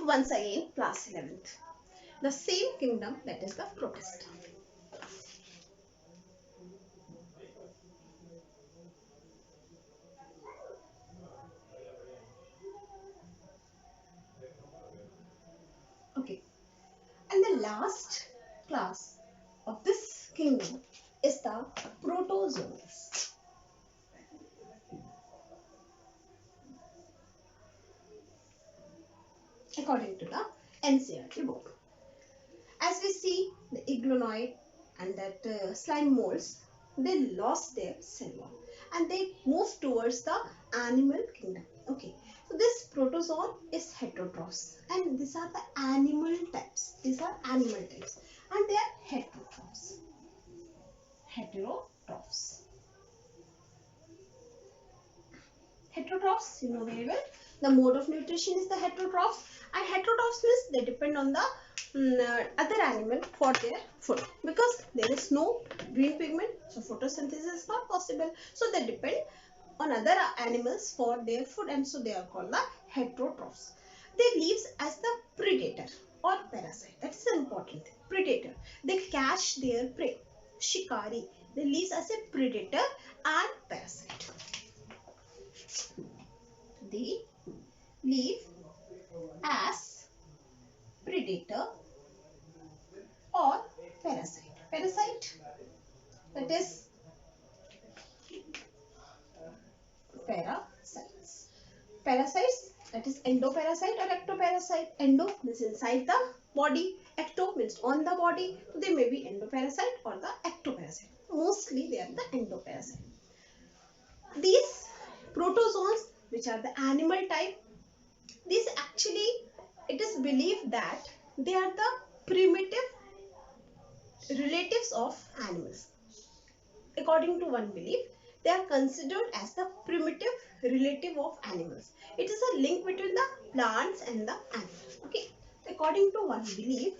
Once again, class 11th. The same kingdom, that is the Protista. Okay. And the last class of this kingdom is the Protozoans. According to the NCERT book. As we see, the Iglonoid and that slime molds, they lost their cell wall and they moved towards the animal kingdom. Okay, so this protozoan is heterotrophs, and these are the animal types. These are animal types, and they are heterotrophs. Heterotrophs. Heterotrophs, you know very well. The mode of nutrition is the heterotrophs, and heterotrophs means they depend on the other animal for their food, because there is no green pigment, so photosynthesis is not possible. So they depend on other animals for their food, and so they are called the heterotrophs. They live as the predator or parasite. That's the important thing. Predator. They catch their prey. Shikari. They live as a predator and parasite. They live as predator or parasite. Parasite, that is parasites. Parasites, that is endoparasite or ectoparasite. Endo means inside the body. Ecto means on the body. So they may be endoparasite or the ectoparasite. Mostly they are the endoparasite. These protozoans, which are the animal type, these actually, it is believed that they are the primitive relatives of animals. According to one belief, they are considered as the primitive relative of animals. It is a link between the plants and the animals. Okay. According to one belief,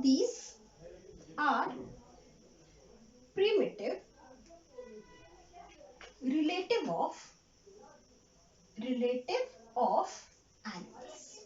these are primitive relative of animals.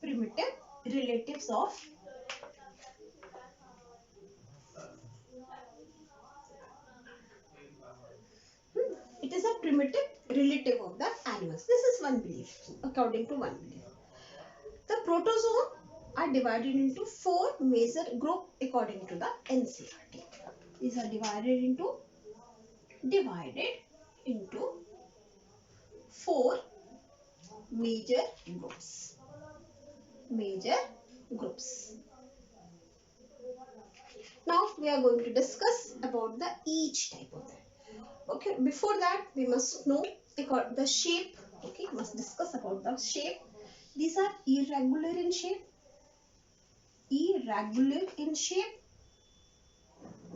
Primitive relatives of it is a primitive relative of the animals. This is one belief, according to one belief. The protozoa are divided into 4 major groups according to the NCERT. These are divided into 4 major groups. Now we are going to discuss about each type of that. Okay, before that we must know the shape. Okay, must discuss about the shape. These are irregular in shape.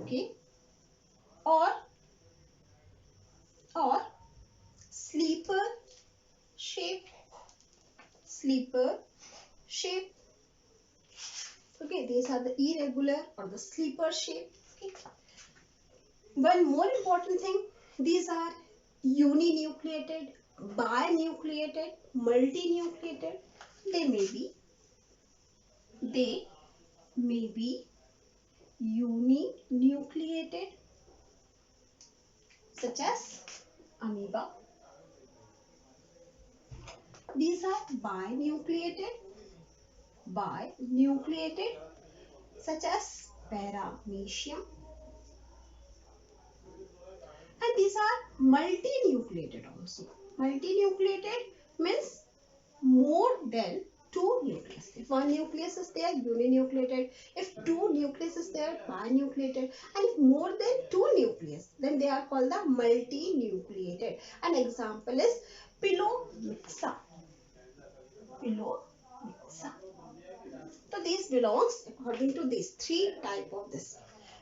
Okay, or sleeper shape. Okay, these are the irregular or the sleeper shape. Okay. One more important thing, these are uninucleated, binucleated, multinucleated. They may be uninucleated, such as amoeba. These are binucleated, such as paramecium. And these are multinucleated also. Multinucleated means more than 2 nucleus. If 1 nucleus is there, uninucleated. If 2 nucleus is there, binucleated. And if more than 2 nucleus, then they are called the multinucleated. An example is Pilomyxa. So these belongs according to these 3 type of this.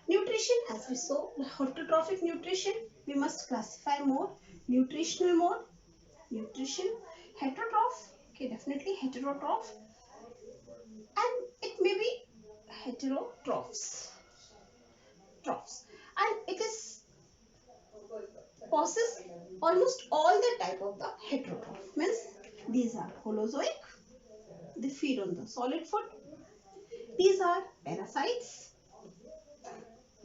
Nutrition, as we saw, the heterotrophic nutrition, we must classify more. Nutritional mode, heterotroph, okay, definitely heterotroph, and it may be heterotrophs. And it is possess almost all the type of the heterotroph. Means these are holozoic, they feed on the solid food. These are parasites,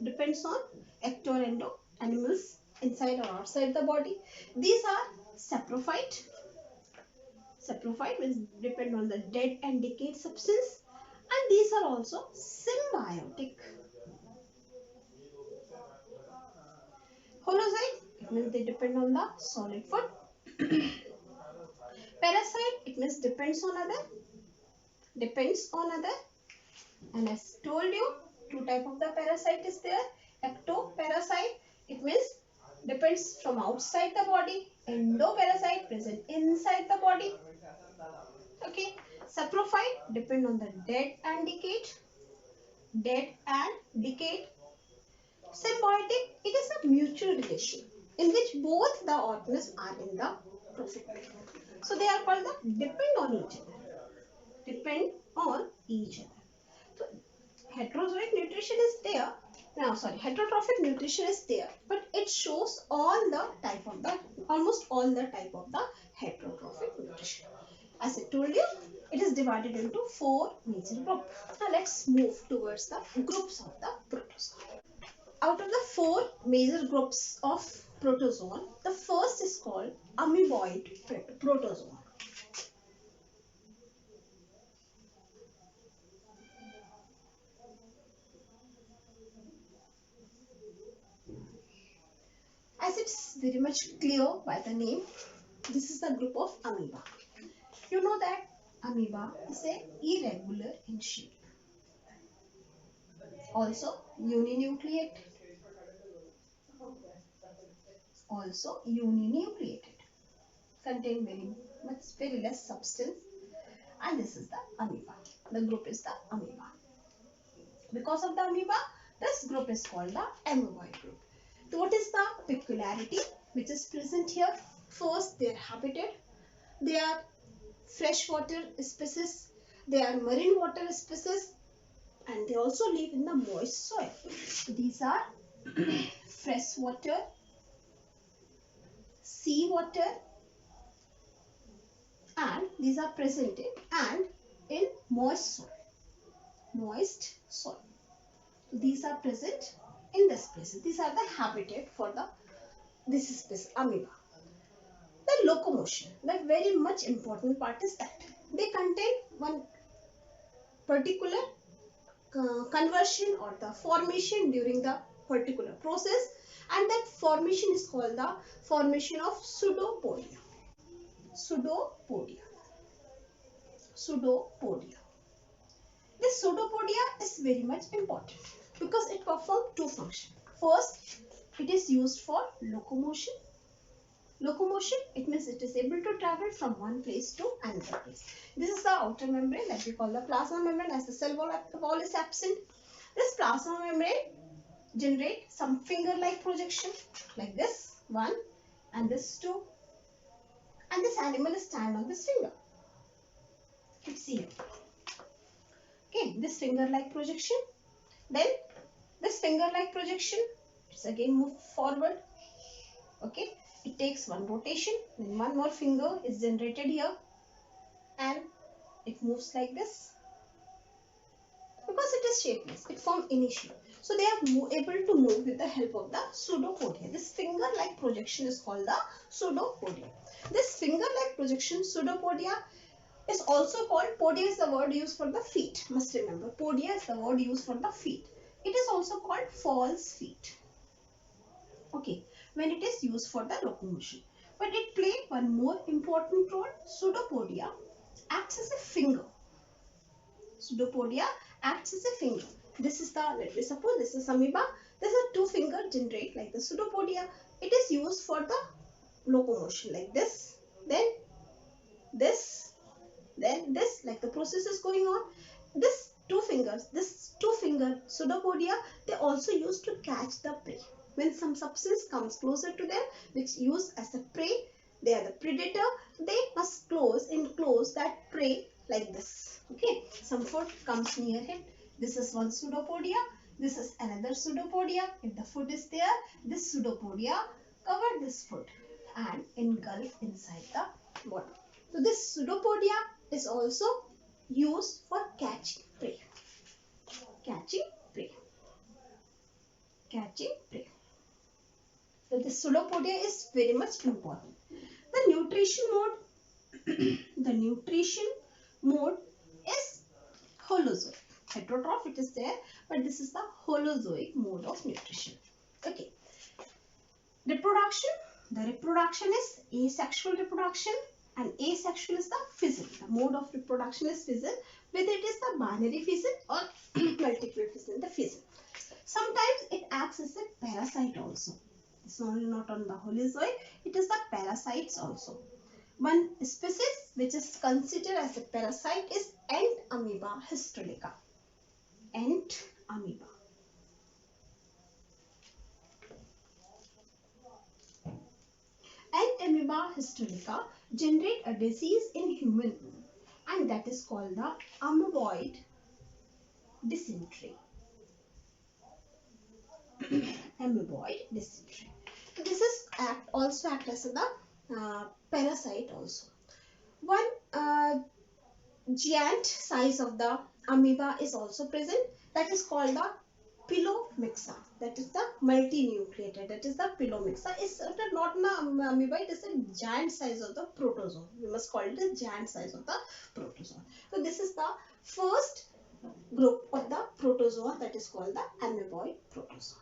depends on ecto or endo animals inside or outside the body. These are saprophyte. Saprophyte means depend on the dead and decayed substance. And these are also symbiotic. Holozoic, it means they depend on the solid food. Parasite, it means depends on other. And as told you, two type of the parasite is there. Ectoparasite, it means depends from outside the body. Endoparasite, present inside the body. Okay. Saprophyte, depend on the dead and decayed. Symbiotic, it is a mutual relation in which both the organisms are in the trophic. So they are called the depend on each other. So heterotrophic nutrition is there, but it shows almost all the type of the heterotrophic nutrition. As I told you, it is divided into 4 major groups. Now let's move towards the groups of the protozoa. Out of the 4 major groups of protozoan, the first is called amoeboid protozoa. As it's very much clear by the name, this is the group of amoeba. You know that amoeba is irregular in shape. Also uninucleated. Contain very less substance. And this is the amoeba. The group is the amoeba. Because of the amoeba, this group is called the amoeboid group. So what is the peculiarity which is present here? First, they are habitat. They are freshwater species. They are marine water species. And they also live in the moist soil. These are freshwater, seawater, and these are present in moist soil. These are present in this place. These are the habitat for this species, amoeba. The locomotion, the very much important part is that they contain one particular conversion or the formation during the particular process, and that formation is called the formation of pseudopodia. This pseudopodia is very much important because it performs 2 functions. First, it is used for locomotion. It means it is able to travel from one place to another place. This is the outer membrane that we call the plasma membrane, as the cell wall is absent. This plasma membrane generates some finger-like projection like this, 1 and this 2. And this animal is stand on this finger. Let's see here. Okay, this finger-like projection. Then this finger-like projection, it's again moved forward. Okay, it takes one rotation, then one more finger is generated here, and it moves like this. Because it is shapeless, it formed initially. So they are able to move with the help of the pseudopodia. This finger-like projection is called the pseudopodia. This finger-like projection, pseudopodia, is also called, podia is the word used for the feet. Must remember, podia is the word used for the feet. It is also called false feet. Okay, when it is used for the locomotion. But it played one more important role. Pseudopodia acts as a finger. This is the, let me suppose this is amoeba. This is 2 finger generate like the pseudopodia. It is used for the locomotion like this, then this, like the process is going on. This 2 finger pseudopodia, they also used to catch the prey. When some substance comes closer to them, which used as a prey, they are the predator, they must enclose that prey like this. Okay, some food comes near it. This is one pseudopodia, this is another pseudopodia. If the food is there, this pseudopodia cover this food and engulf inside the water. So this pseudopodia is also used for catching prey. Catching prey. Catching prey. So this pseudopodia is very much important. The nutrition mode, the nutrition mode is holozoic. Heterotroph it is there, but this is the holozoic mode of nutrition. Okay. Reproduction. The reproduction is asexual reproduction, and asexual is the fission. The mode of reproduction is fission, whether it is the binary fission or multiple fission, the fission. Sometimes it acts as a parasite also. It's only not on the holozoic, it is the parasites also. One species which is considered as a parasite is ant amoeba histolica. Ant amoeba. Ant amoeba histolica generate a disease in human, and that is called the Amoeboid dysentery. Amoeboid dysentery. This is also act as the parasite also. One giant size of the amoeba is also present, that is called the Pilomixa. That is the multinucleated. That is the Pilomixa. It's not an amoeba, it is a giant size of the protozoa. We must call it a giant size of the protozoa. So this is the first group of the protozoa, that is called the amoeboid protozoa.